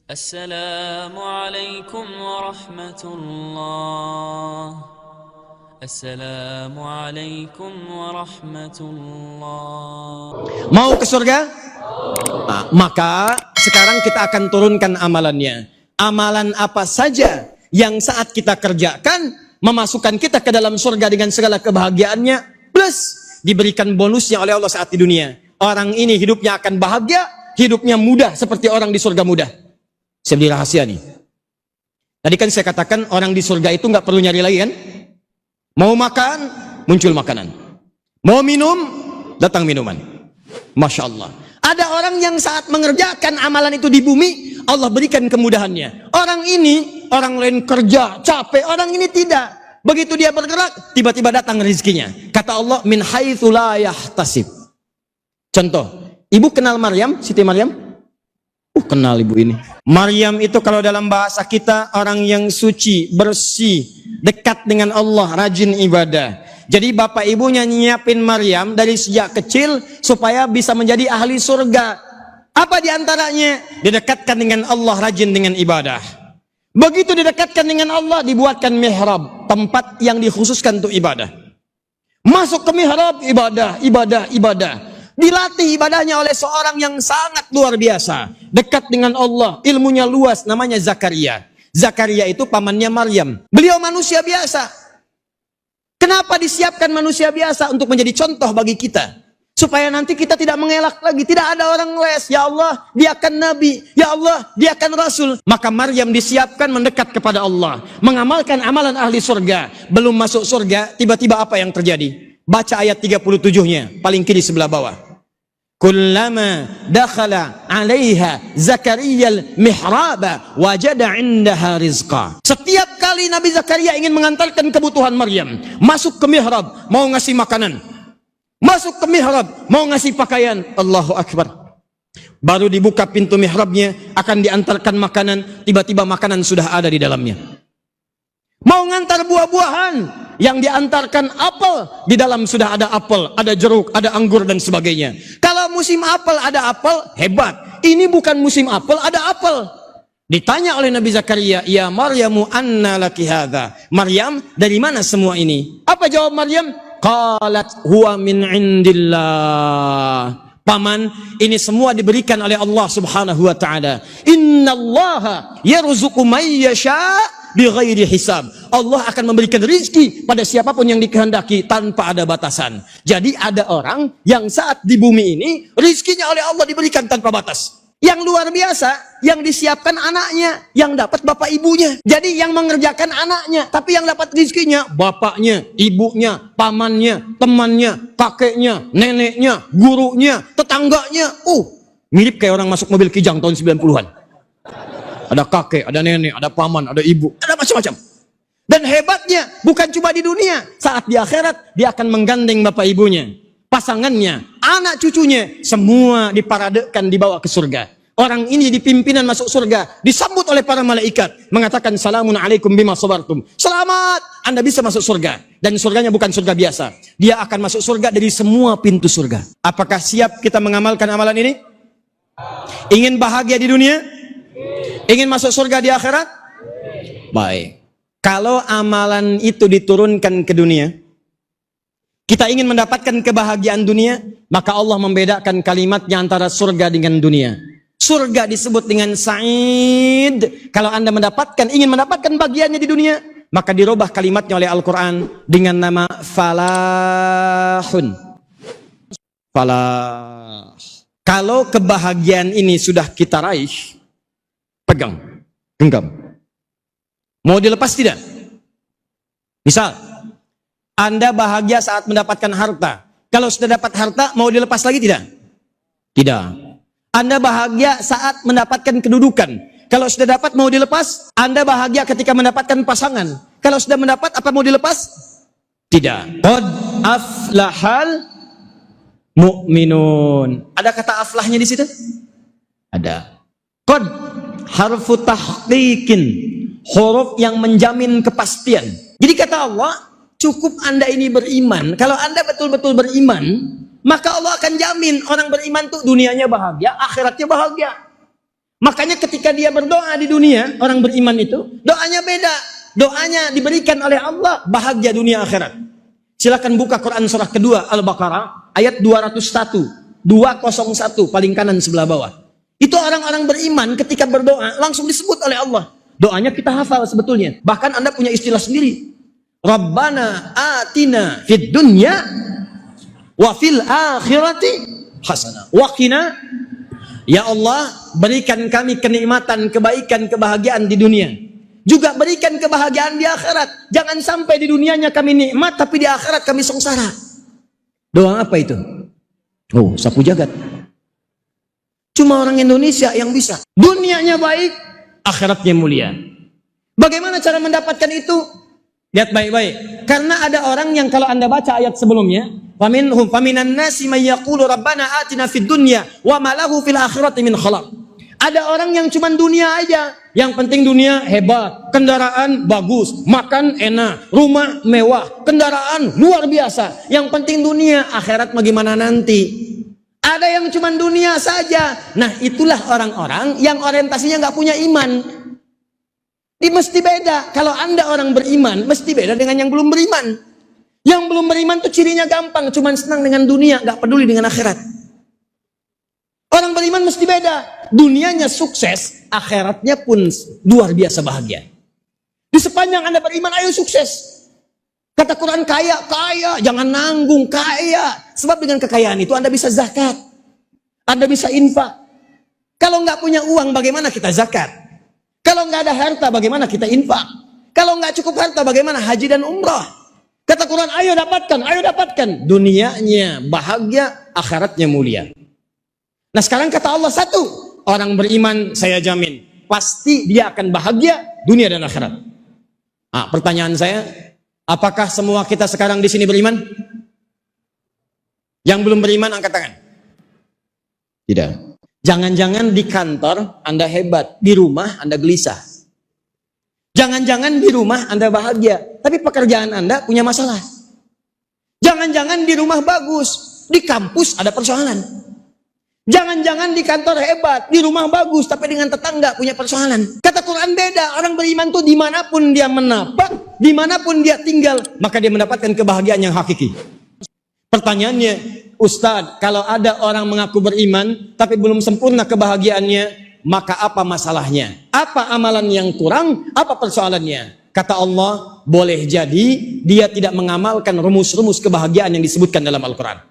Assalamualaikum warahmatullah. Assalamualaikum warahmatullah. Mau ke surga? Nah, maka sekarang kita akan turunkan amalannya. Amalan apa saja yang saat kita kerjakan memasukkan kita ke dalam surga dengan segala kebahagiaannya, plus diberikan bonusnya oleh Allah saat di dunia. Orang ini hidupnya akan bahagia, hidupnya mudah seperti orang di surga mudah. Saya beri rahasia nih. Tadi kan saya katakan orang di surga itu nggak perlu nyari lagi kan? Mau makan, muncul makanan. Mau minum, datang minuman. Masya Allah. Ada orang yang saat mengerjakan amalan itu di bumi, Allah berikan kemudahannya. Orang ini, orang lain kerja, capek. Orang ini tidak. Begitu dia bergerak, tiba-tiba datang rezekinya. Kata Allah, min haitsu la yahtasib. Contoh, ibu kenal Maryam, Siti Maryam? Kenal ibu ini. Maryam itu kalau dalam bahasa kita orang yang suci, bersih, dekat dengan Allah, rajin ibadah. Jadi bapak ibunya nyiapin Maryam dari sejak kecil supaya bisa menjadi ahli surga. Apa diantaranya? Didekatkan dengan Allah, rajin dengan ibadah. Begitu didekatkan dengan Allah, dibuatkan mihrab, tempat yang dikhususkan untuk ibadah. Masuk ke mihrab, ibadah, ibadah, ibadah. Dilatih ibadahnya oleh seorang yang sangat luar biasa, dekat dengan Allah, ilmunya luas, namanya Zakaria. Zakaria itu pamannya Maryam. Beliau manusia biasa. Kenapa disiapkan manusia biasa? Untuk menjadi contoh bagi kita, supaya nanti kita tidak mengelak lagi. Tidak ada orang les, ya Allah dia akan nabi, ya Allah dia akan rasul. Maka Maryam disiapkan mendekat kepada Allah, mengamalkan amalan ahli surga. Belum masuk surga, tiba-tiba apa yang terjadi? Baca ayat 37-nya, paling kiri sebelah bawah. Kullama dakhala 'alaiha Zakariyal mihraba wajada 'indaha rizqa. Setiap kali Nabi Zakaria ingin mengantarkan kebutuhan Maryam, masuk ke mihrab, mau ngasih makanan. Masuk ke mihrab, mau ngasih pakaian. Allahu Akbar. Baru dibuka pintu mihrabnya, akan diantarkan makanan, tiba-tiba makanan sudah ada di dalamnya. Mau ngantar buah-buahan, yang diantarkan apel, di dalam sudah ada apel, ada jeruk, ada anggur dan sebagainya. Kalau musim apel ada apel, hebat. Ini bukan musim apel, ada apel. Ditanya oleh Nabi Zakaria, ya Maryamu anna laki hadza. Maryam, dari mana semua ini? Apa jawab Maryam? Qalat huwa min indillah. Paman, ini semua diberikan oleh Allah Subhanahu wa taala. Innallaha yarzuqu may yasha bighairi hisab. Allah akan memberikan rizki pada siapapun yang dikehendaki tanpa ada batasan. Jadi ada orang yang saat di bumi ini rizkinya oleh Allah diberikan tanpa batas. Yang luar biasa, yang disiapkan anaknya, yang dapat bapak ibunya. Jadi yang mengerjakan anaknya, tapi yang dapat rizkinya bapaknya, ibunya, pamannya, temannya, kakeknya, neneknya, gurunya, tetangganya. Mirip kayak orang masuk mobil Kijang tahun 90-an. Ada kakek, ada nenek, ada paman, ada ibu, ada macam-macam. Dan hebatnya bukan cuma di dunia, saat di akhirat dia akan menggandeng bapak ibunya, pasangannya, anak cucunya, semua diparadekan dibawa ke surga. Orang ini di pimpinan masuk surga, disambut oleh para malaikat, mengatakan salamun alaikum bima sabartum. Selamat, Anda bisa masuk surga. Dan surganya bukan surga biasa, dia akan masuk surga dari semua pintu surga. Apakah siap kita mengamalkan amalan ini? Ingin bahagia di dunia? Ingin masuk surga di akhirat? Baik. Kalau amalan itu diturunkan ke dunia, kita ingin mendapatkan kebahagiaan dunia, maka Allah membedakan kalimatnya antara surga dengan dunia. Surga disebut dengan sa'id. Kalau Anda ingin mendapatkan bagiannya di dunia, maka dirubah kalimatnya oleh Al-Quran dengan nama falahun. Falah. Kalau kebahagiaan ini sudah kita raih, pegang, genggam. Mau dilepas tidak? Misal, Anda bahagia saat mendapatkan harta. Kalau sudah dapat harta, mau dilepas lagi tidak? Tidak. Anda bahagia saat mendapatkan kedudukan. Kalau sudah dapat, mau dilepas? Anda bahagia ketika mendapatkan pasangan. Kalau sudah mendapat, apa mau dilepas? Tidak. Qad aflahal mu'minun. Ada kata aflahnya di situ? Ada. Qad harfu tahqiqin. Huruf yang menjamin kepastian. Jadi kata Allah, cukup Anda ini beriman. Kalau Anda betul-betul beriman, maka Allah akan jamin orang beriman tuh dunianya bahagia, akhiratnya bahagia. Makanya ketika dia berdoa di dunia, orang beriman itu, doanya beda. Doanya diberikan oleh Allah bahagia dunia akhirat. Silakan buka Quran surah kedua Al-Baqarah ayat 201. 201 paling kanan sebelah bawah. Itu orang-orang beriman ketika berdoa langsung disebut oleh Allah. Doanya kita hafal sebetulnya. Bahkan Anda punya istilah sendiri. Rabbana atina fid dunya wa fil akhirati hasanah wa qina. Ya Allah, berikan kami kenikmatan, kebaikan, kebahagiaan di dunia. Juga berikan kebahagiaan di akhirat. Jangan sampai di dunianya kami nikmat, tapi di akhirat kami sengsara. Doa apa itu? Oh, sapu jagat. Cuma orang Indonesia yang bisa. Dunianya baik, akhiratnya mulia. Bagaimana cara mendapatkan itu? Lihat baik-baik. Karena ada orang yang kalau Anda baca ayat sebelumnya, faminhum faminan nasi may yaqulu rabbana atina fid dunya wa ma lahu fil akhirati min khalaq. Ada orang yang cuma dunia aja, yang penting dunia hebat, kendaraan bagus, makan enak, rumah mewah, kendaraan luar biasa. Yang penting dunia, akhirat bagaimana nanti? Ada yang cuma dunia saja. Nah, itulah orang-orang yang orientasinya nggak punya iman. Ini mesti beda. Kalau Anda orang beriman, mesti beda dengan yang belum beriman. Yang belum beriman tuh cirinya gampang, cuma senang dengan dunia, nggak peduli dengan akhirat. Orang beriman mesti beda. Dunianya sukses, akhiratnya pun luar biasa bahagia. Di sepanjang Anda beriman, ayo sukses. Kata Quran kaya, kaya, jangan nanggung, kaya. Sebab dengan kekayaan itu Anda bisa zakat. Anda bisa infak. Kalau nggak punya uang, bagaimana kita zakat? Kalau nggak ada harta, bagaimana kita infak? Kalau nggak cukup harta, bagaimana haji dan umrah? Kata Quran, ayo dapatkan, ayo dapatkan. Dunianya bahagia, akhiratnya mulia. Nah sekarang kata Allah satu, orang beriman saya jamin, pasti dia akan bahagia dunia dan akhirat. Nah, pertanyaan saya, apakah semua kita sekarang di sini beriman? Yang belum beriman angkat tangan. Tidak. Jangan-jangan di kantor Anda hebat, di rumah Anda gelisah. Jangan-jangan di rumah Anda bahagia, tapi pekerjaan Anda punya masalah. Jangan-jangan di rumah bagus, di kampus ada persoalan. Jangan-jangan di kantor hebat, di rumah bagus, tapi dengan tetangga punya persoalan. Kata Quran beda, orang beriman tuh dimanapun dia menapak, dimanapun dia tinggal, maka dia mendapatkan kebahagiaan yang hakiki. Pertanyaannya, Ustadz, kalau ada orang mengaku beriman, tapi belum sempurna kebahagiaannya, maka apa masalahnya? Apa amalan yang kurang? Apa persoalannya? Kata Allah, boleh jadi dia tidak mengamalkan rumus-rumus kebahagiaan yang disebutkan dalam Al-Quran.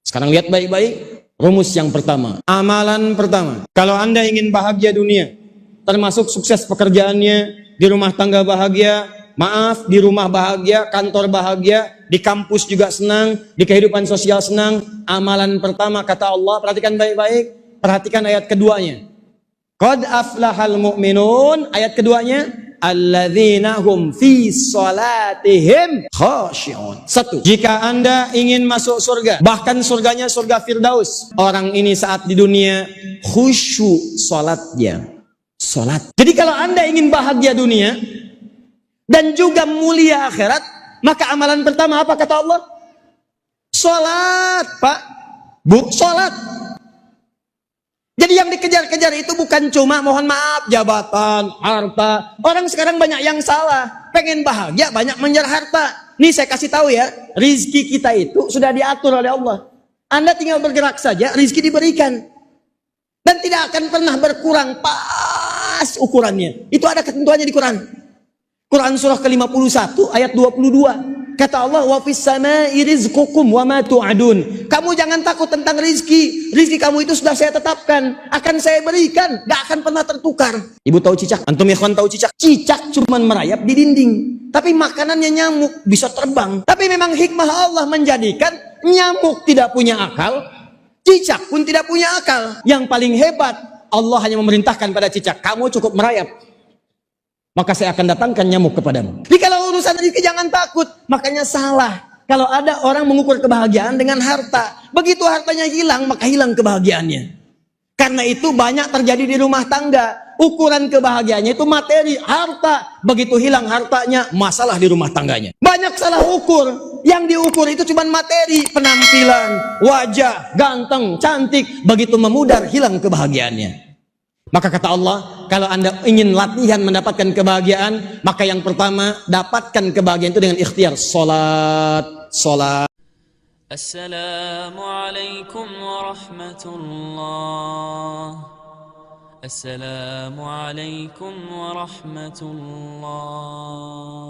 Sekarang lihat baik-baik. Rumus yang pertama, amalan pertama. Kalau Anda ingin bahagia dunia, termasuk sukses pekerjaannya, di rumah tangga bahagia, maaf, di rumah bahagia, kantor bahagia, di kampus juga senang, di kehidupan sosial senang. Amalan pertama kata Allah, perhatikan baik-baik, perhatikan ayat keduanya. Qad aflahal mu'minun, ayat keduanya, alladzina hum fi salatihim khashi'un. Satu, jika Anda ingin masuk surga, bahkan surganya surga Firdaus, orang ini saat di dunia khusyuk salatnya. Salat. Jadi kalau Anda ingin bahagia dunia dan juga mulia akhirat, maka amalan pertama apa kata Allah? Salat, Pak. Bu, salat. Jadi yang dikejar-kejar itu bukan cuma mohon maaf jabatan, harta. Orang sekarang banyak yang salah. Pengen bahagia banyak mengejar harta. Nih saya kasih tahu ya, rizki kita itu sudah diatur oleh Allah. Anda tinggal bergerak saja, rizki diberikan. Dan tidak akan pernah berkurang, pas ukurannya. Itu ada ketentuannya di Quran. Quran surah ke-51 ayat 22. Kata Allah, wa fis samai rizqukum wa ma tu'adun. Kamu jangan takut tentang rizki. Rizki kamu itu sudah saya tetapkan, akan saya berikan, gak akan pernah tertukar. Ibu tahu cicak? Antum ikhwan tahu cicak? Cicak cuman merayap di dinding, tapi makanannya nyamuk, bisa terbang. Tapi memang hikmah Allah menjadikan nyamuk tidak punya akal, cicak pun tidak punya akal. Yang paling hebat, Allah hanya memerintahkan pada cicak, kamu cukup merayap, maka saya akan datangkan nyamuk kepadamu. Jadi kalau urusan rezeki jangan takut. Makanya salah kalau ada orang mengukur kebahagiaan dengan harta. Begitu hartanya hilang, maka hilang kebahagiaannya. Karena itu banyak terjadi di rumah tangga. Ukuran kebahagiaannya itu materi, harta. Begitu hilang hartanya, masalah di rumah tangganya. Banyak salah ukur. Yang diukur itu cuma materi, penampilan, wajah, ganteng, cantik. Begitu memudar, hilang kebahagiaannya. Maka kata Allah, kalau Anda ingin latihan mendapatkan kebahagiaan, maka yang pertama, dapatkan kebahagiaan itu dengan ikhtiar. Salat. Assalamualaikum warahmatullah. Assalamualaikum warahmatullah.